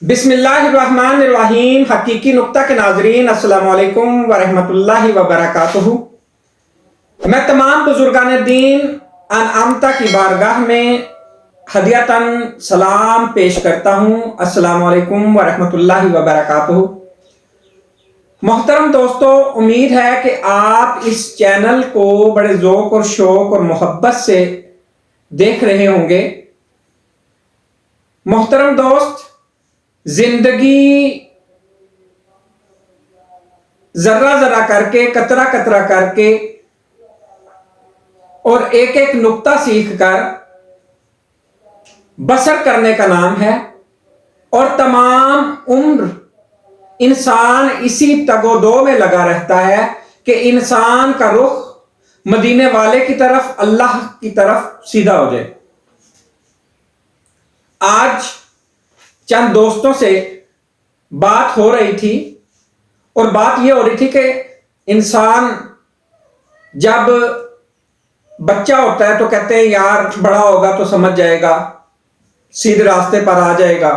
بسم اللہ الرحمن الرحیم۔ حقیقی نقطہ کے ناظرین، السلام علیکم ورحمۃ اللہ وبرکاتہ۔ میں تمام بزرگان دین انعامتہ کی بارگاہ میں ہدیۃً سلام پیش کرتا ہوں۔ السلام علیکم ورحمۃ اللہ وبرکاتہ۔ محترم دوستو، امید ہے کہ آپ اس چینل کو بڑے ذوق اور شوق اور محبت سے دیکھ رہے ہوں گے۔ محترم دوست، زندگی ذرہ ذرہ کر کے، قطرہ قطرہ کر کے اور ایک ایک نقطہ سیکھ کر بسر کرنے کا نام ہے، اور تمام عمر انسان اسی تگ و دو میں لگا رہتا ہے کہ انسان کا رخ مدینے والے کی طرف، اللہ کی طرف سیدھا ہو جائے۔ آج چند دوستوں سے بات ہو رہی تھی، اور بات یہ ہو رہی تھی کہ انسان جب بچہ ہوتا ہے تو کہتے ہیں یار بڑا ہوگا تو سمجھ جائے گا، سیدھے راستے پر آ جائے گا۔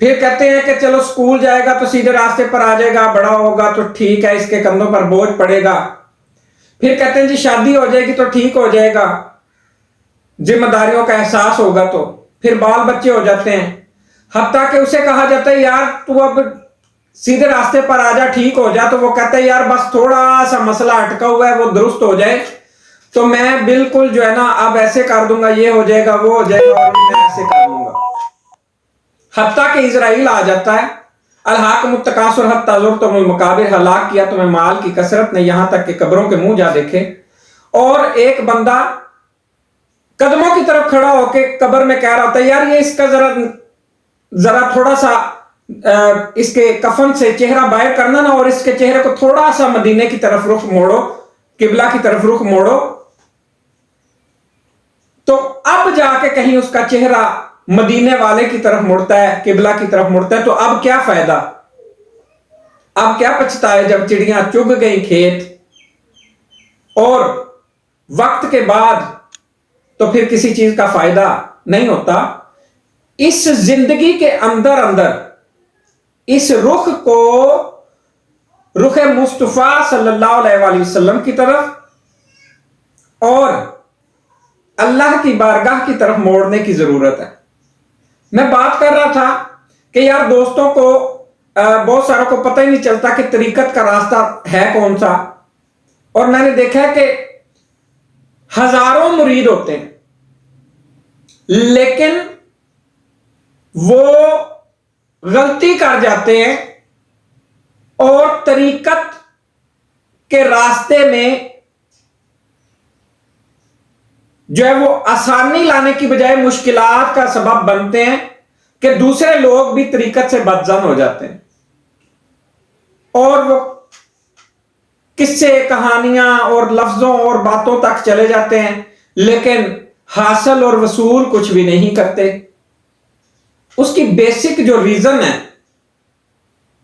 پھر کہتے ہیں کہ چلو اسکول جائے گا تو سیدھے راستے پر آ جائے گا، بڑا ہوگا تو ٹھیک ہے، اس کے کندھوں پر بوجھ پڑے گا۔ پھر کہتے ہیں جی شادی ہو جائے گی تو ٹھیک ہو جائے گا، ذمہ داریوں کا احساس ہوگا تو۔ پھر بال بچے ہو جاتے ہیں، حتیٰ کہ اسے کہا جاتا ہے یار تو اب سیدھے راستے پر آ جا، ٹھیک ہو جا، تو وہ کہتا ہے یار بس تھوڑا سا مسئلہ اٹکا ہوا ہے، وہ درست ہو جائے تو میں بالکل جو ہے نا اب ایسے کر دوں گا، یہ ہو جائے گا، وہ ہو جائے گا، اور میں ایسے کر دوں گا۔ حتیٰ کہ اسرائیل آ جاتا ہے، الہاکم التکاثر حتی زرتم المقابر، ہلاک کیا تمہیں مال کی کثرت نے یہاں تک کہ قبروں کے منہ جا دیکھے۔ اور ایک بندہ قدموں کی طرف کھڑا ہو کے قبر میں کہہ رہا ہوتا ہے یار یہ اس کا ذرا تھوڑا سا اس کے کفن سے چہرہ باہر کرنا نا، اور اس کے چہرے کو تھوڑا سا مدینے کی طرف رخ موڑو، قبلہ کی طرف رخ موڑو، تو اب جا کے کہیں اس کا چہرہ مدینے والے کی طرف مڑتا ہے، قبلہ کی طرف مڑتا ہے، تو اب کیا فائدہ، اب کیا پچھتائے جب چڑیاں چگ گئیں کھیت، اور وقت کے بعد تو پھر کسی چیز کا فائدہ نہیں ہوتا۔ اس زندگی کے اندر اس رخ کو رخ مصطفیٰ صلی اللہ علیہ وآلہ وسلم کی طرف اور اللہ کی بارگاہ کی طرف موڑنے کی ضرورت ہے۔ میں بات کر رہا تھا کہ یار دوستوں کو بہت ساروں کو پتہ ہی نہیں چلتا کہ طریقت کا راستہ ہے کون سا، اور میں نے دیکھا ہے کہ ہزاروں مرید ہوتے ہیں لیکن وہ غلطی کر جاتے ہیں، اور طریقت کے راستے میں جو ہے وہ آسانی لانے کی بجائے مشکلات کا سبب بنتے ہیں کہ دوسرے لوگ بھی طریقت سے بدظن ہو جاتے ہیں، اور وہ قصے، کہانیاں اور لفظوں اور باتوں تک چلے جاتے ہیں، لیکن حاصل اور وصول کچھ بھی نہیں کرتے۔ اس کی بیسک جو ریزن ہے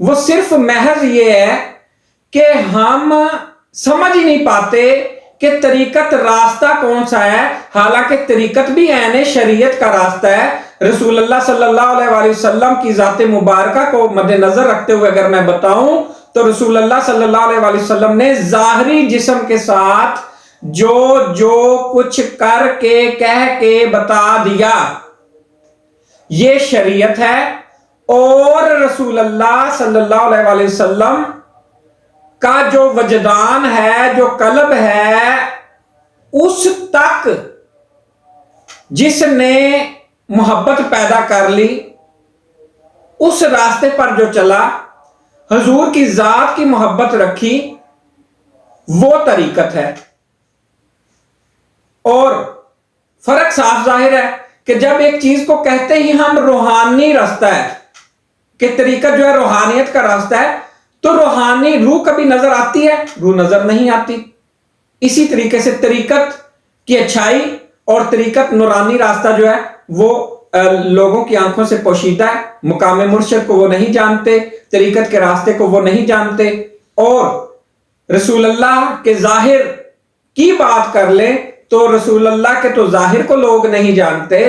وہ صرف محض یہ ہے کہ ہم سمجھ ہی نہیں پاتے کہ طریقت راستہ کون سا ہے، حالانکہ طریقت بھی عین شریعت کا راستہ ہے۔ رسول اللہ صلی اللہ علیہ وآلہ وسلم کی ذات مبارکہ کو مد نظر رکھتے ہوئے اگر میں بتاؤں تو رسول اللہ صلی اللہ علیہ وآلہ وسلم نے ظاہری جسم کے ساتھ جو کچھ کر کے کہہ کے بتا دیا یہ شریعت ہے، اور رسول اللہ صلی اللہ علیہ وآلہ وسلم کا جو وجدان ہے، جو قلب ہے، اس تک جس نے محبت پیدا کر لی، اس راستے پر جو چلا، حضور کی ذات کی محبت رکھی، وہ طریقت ہے۔ اور فرق صاف ظاہر ہے کہ جب ایک چیز کو کہتے ہی ہم روحانی راستہ ہے کہ طریقت جو ہے روحانیت کا راستہ ہے، تو روحانی روح کبھی نظر آتی ہے؟ روح نظر نہیں آتی۔ اسی طریقے سے طریقت کی اچھائی اور طریقت نورانی راستہ جو ہے وہ لوگوں کی آنکھوں سے پوشیدہ ہے، مقام مرشد کو وہ نہیں جانتے، طریقت کے راستے کو وہ نہیں جانتے، اور رسول اللہ کے ظاہر کی بات کر لیں تو رسول اللہ کے تو ظاہر کو لوگ نہیں جانتے،